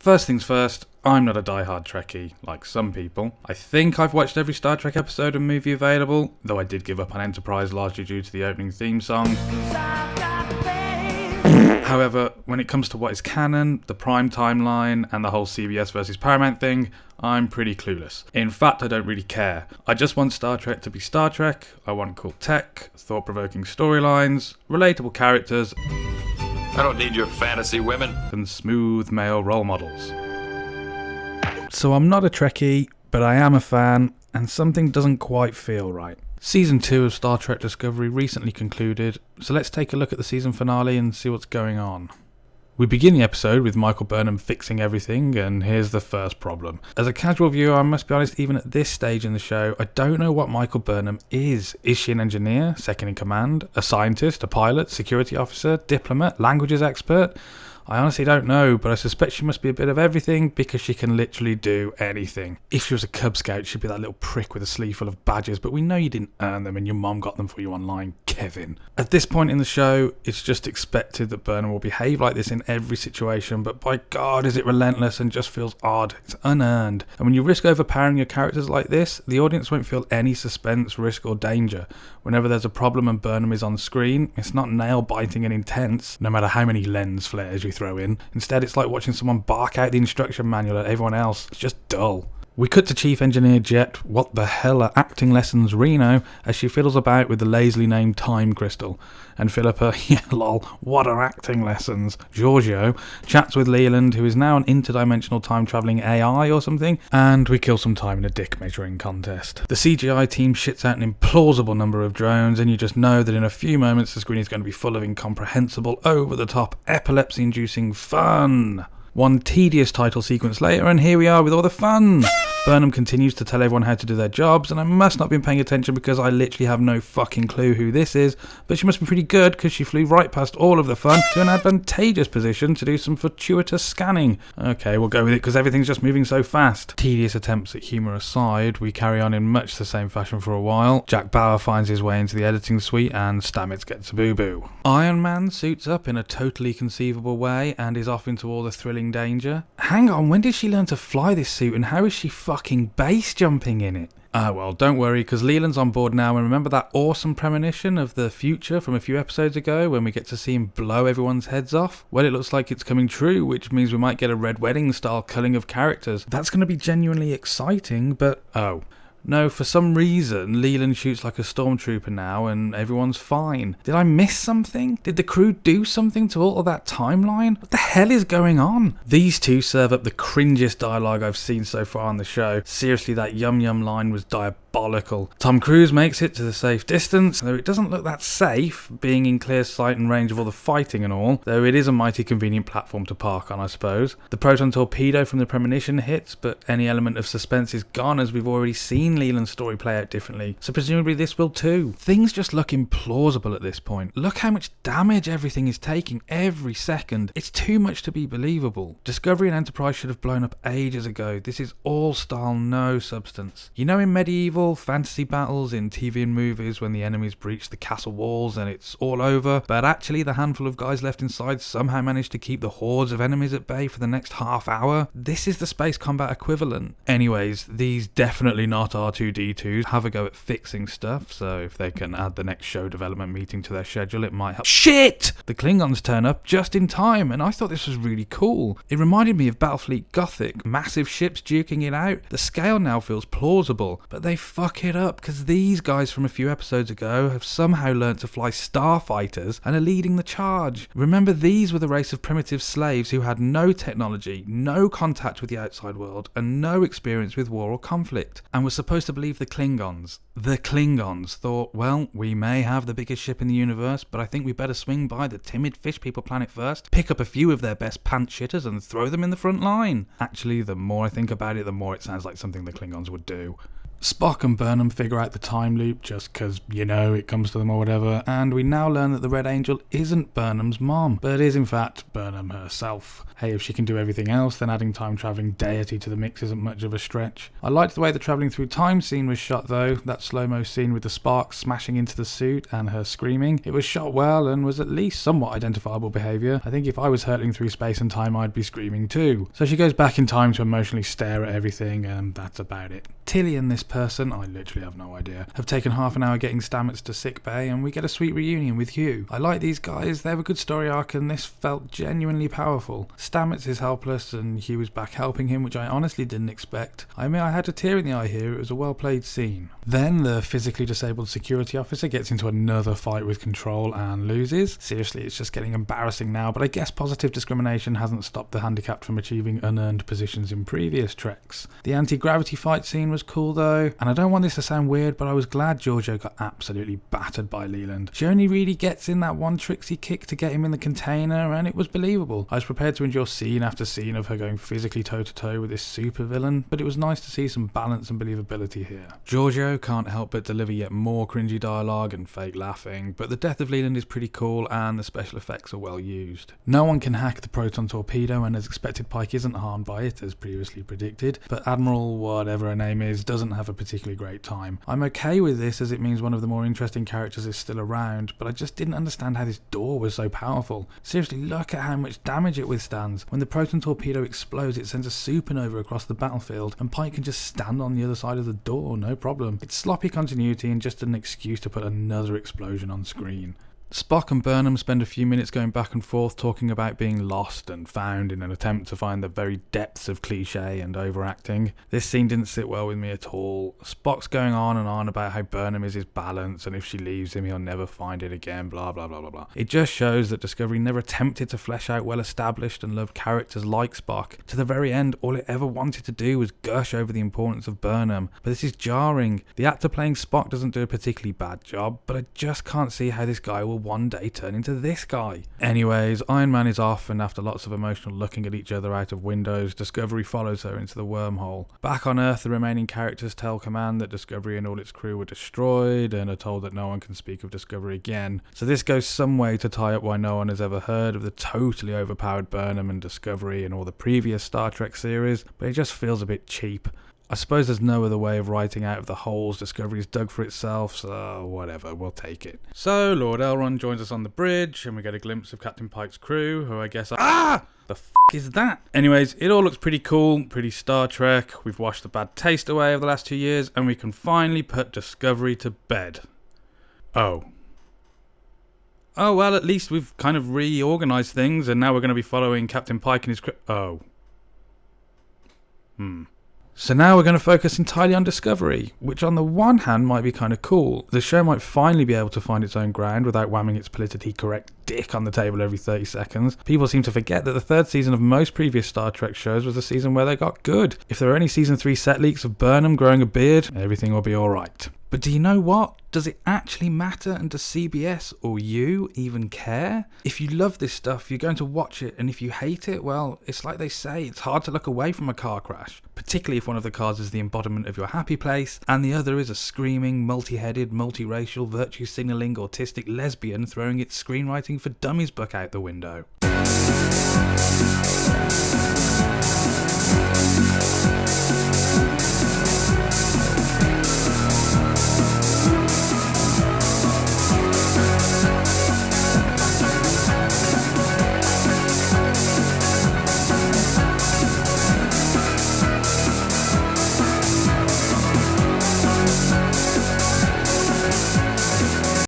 First things first, I'm not a die-hard Trekkie like some people. I think I've watched every Star Trek episode and movie available, though I did give up on Enterprise largely due to the opening theme song. However, when it comes to what is canon, the Prime timeline, and the whole CBS versus Paramount thing, I'm pretty clueless. In fact, I don't really care. I just want Star Trek to be Star Trek. I want cool tech, thought-provoking storylines, relatable characters, I don't need your fantasy women, and smooth male role models. So I'm not a Trekkie, but I am a fan, and something doesn't quite feel right. Season 2 of Star Trek Discovery recently concluded, so let's take a look at the season finale and see what's going on. We begin the episode with Michael Burnham fixing everything, and here's the first problem. As a casual viewer, I must be honest, even at this stage in the show, I don't know what Michael Burnham is. Is she an engineer, second in command, a scientist, a pilot, security officer, diplomat, languages expert? I honestly don't know, but I suspect she must be a bit of everything because she can literally do anything. If she was a Cub Scout, she'd be that little prick with a sleeve full of badges, but we know you didn't earn them and your mom got them for you online, Kevin. At this point in the show, it's just expected that Burnham will behave like this in every situation, but by God is it relentless and just feels odd. It's unearned. And when you risk overpowering your characters like this, the audience won't feel any suspense, risk or danger. Whenever there's a problem and Burnham is on screen, it's not nail-biting and intense, no matter how many lens flares you throw in. Instead, it's like watching someone bark out the instruction manual at everyone else. It's just dull. We cut to Chief Engineer Jet, what the hell are acting lessons Reno, as she fiddles about with the lazily named Time Crystal. And Philippa, yeah lol, what are acting lessons? Giorgio chats with Leland, who is now an interdimensional time-travelling AI or something, and we kill some time in a dick measuring contest. The CGI team shits out an implausible number of drones, and you just know that in a few moments the screen is going to be full of incomprehensible, over-the-top, epilepsy-inducing fun. One tedious title sequence later, and here we are with all the fun. Burnham continues to tell everyone how to do their jobs, and I must not have been paying attention because I literally have no fucking clue who this is, but she must be pretty good because she flew right past all of the fun to an advantageous position to do some fortuitous scanning. Okay, we'll go with it because everything's just moving so fast. Tedious attempts at humour aside, we carry on in much the same fashion for a while. Jack Bauer finds his way into the editing suite and Stamets gets a boo-boo. Iron Man suits up in a totally conceivable way and is off into all the thrilling danger. Hang on, when did she learn to fly this suit and how is she fucking base jumping in it? Ah well, don't worry, because Leland's on board now, and remember that awesome premonition of the future from a few episodes ago when we get to see him blow everyone's heads off? Well, it looks like it's coming true, which means we might get a Red Wedding style culling of characters. That's going to be genuinely exciting, but oh. No, for some reason, Leland shoots like a stormtrooper now and everyone's fine. Did I miss something? Did the crew do something to alter that timeline? What the hell is going on? These two serve up the cringiest dialogue I've seen so far on the show. Seriously, that yum yum line was diabolical. Tom Cruise makes it to the safe distance, though it doesn't look that safe, being in clear sight and range of all the fighting and all, though it is a mighty convenient platform to park on, I suppose. The proton torpedo from the premonition hits, but any element of suspense is gone as we've already seen Leland's story play out differently, so presumably this will too. Things just look implausible at this point. Look how much damage everything is taking every second. It's too much to be believable. Discovery and Enterprise should have blown up ages ago. This is all style, no substance. You know, in medieval fantasy battles in TV and movies when the enemies breach the castle walls and it's all over, but actually the handful of guys left inside somehow managed to keep the hordes of enemies at bay for the next half hour? This is the space combat equivalent. Anyways, these definitely not R2-D2s have a go at fixing stuff, so if they can add the next show development meeting to their schedule, it might help. Shit! The Klingons turn up just in time, and I thought this was really cool. It reminded me of Battlefleet Gothic, massive ships duking it out. The scale now feels plausible, but they fuck it up because these guys from a few episodes ago have somehow learnt to fly starfighters and are leading the charge. Remember, these were the race of primitive slaves who had no technology, no contact with the outside world, and no experience with war or conflict, and were supposed to believe the Klingons thought, well, we may have the biggest ship in the universe, but I think we better swing by the timid fish people planet first, pick up a few of their best pant shitters and throw them in the front line. Actually, the more I think about it, the more it sounds like something the Klingons would do. Spock and Burnham figure out the time loop just because, it comes to them or whatever, and we now learn that the Red Angel isn't Burnham's mom, but is in fact Burnham herself. Hey, if she can do everything else, then adding time-travelling deity to the mix isn't much of a stretch. I liked the way the travelling through time scene was shot though, that slow-mo scene with the sparks smashing into the suit and her screaming. It was shot well and was at least somewhat identifiable behaviour. I think if I was hurtling through space and time, I'd be screaming too. So she goes back in time to emotionally stare at everything, and that's about it. Tilly and this person, I literally have no idea, have taken half an hour getting Stamets to sickbay, and we get a sweet reunion with Hugh. I like these guys, they have a good story arc, and this felt genuinely powerful. Stamets is helpless, and Hugh is back helping him, which I honestly didn't expect. I mean, I had a tear in the eye here, it was a well played scene. Then the physically disabled security officer gets into another fight with Control and loses. Seriously, it's just getting embarrassing now, but I guess positive discrimination hasn't stopped the handicapped from achieving unearned positions in previous treks. The anti-gravity fight scene was cool though, and I don't want this to sound weird, but I was glad Giorgio got absolutely battered by Leland. She only really gets in that one tricksy kick to get him in the container, and it was believable. I was prepared to endure scene after scene of her going physically toe-to-toe with this supervillain, but it was nice to see some balance and believability here. Giorgio can't help but deliver yet more cringy dialogue and fake laughing, but the death of Leland is pretty cool and the special effects are well used. No one can hack the proton torpedo, and as expected, Pike isn't harmed by it as previously predicted, but Admiral whatever her name is doesn't have a particularly great time. I'm okay with this as it means one of the more interesting characters is still around, but I just didn't understand how this door was so powerful. Seriously, look at how much damage it withstands. When the proton torpedo explodes, it sends a supernova across the battlefield, and Pike can just stand on the other side of the door, no problem. It's sloppy continuity and just an excuse to put another explosion on screen. Spock and Burnham spend a few minutes going back and forth talking about being lost and found in an attempt to find the very depths of cliche and overacting. This scene didn't sit well with me at all. Spock's going on and on about how Burnham is his balance and if she leaves him he'll never find it again, blah blah blah blah blah. It just shows that Discovery never attempted to flesh out well established and loved characters like Spock. To the very end, all it ever wanted to do was gush over the importance of Burnham. But this is jarring. The actor playing Spock doesn't do a particularly bad job, but I just can't see how this guy will one day turn into this guy. Anyways, Iron Man is off, and after lots of emotional looking at each other out of windows, Discovery follows her into the wormhole. Back on Earth, the remaining characters tell Command that Discovery and all its crew were destroyed and are told that no one can speak of Discovery again. So this goes some way to tie up why no one has ever heard of the totally overpowered Burnham and Discovery in all the previous Star Trek series, but it just feels a bit cheap. I suppose there's no other way of writing out of the holes Discovery's dug for itself, so whatever, we'll take it. So Lord Elrond joins us on the bridge, and we get a glimpse of Captain Pike's crew, who I guess the f*** is that? Anyways, it all looks pretty cool, pretty Star Trek. We've washed the bad taste away over the last 2 years, and we can finally put Discovery to bed. Oh, well, at least we've kind of reorganised things, and now we're going to be following Captain Pike and his crew. So now we're going to focus entirely on Discovery, which on the one hand might be kind of cool. The show might finally be able to find its own ground without whamming its politically correct dick on the table every 30 seconds. People seem to forget that the third season of most previous Star Trek shows was the season where they got good. If there are any season 3 set leaks of Burnham growing a beard, everything will be alright. But do you know what? Does it actually matter, and does CBS or you even care? If you love this stuff, you're going to watch it, and if you hate it, well, it's like they say, it's hard to look away from a car crash, particularly if one of the cars is the embodiment of your happy place, and the other is a screaming, multi-headed, multiracial, virtue-signalling, autistic lesbian throwing its screenwriting for dummies book out the window.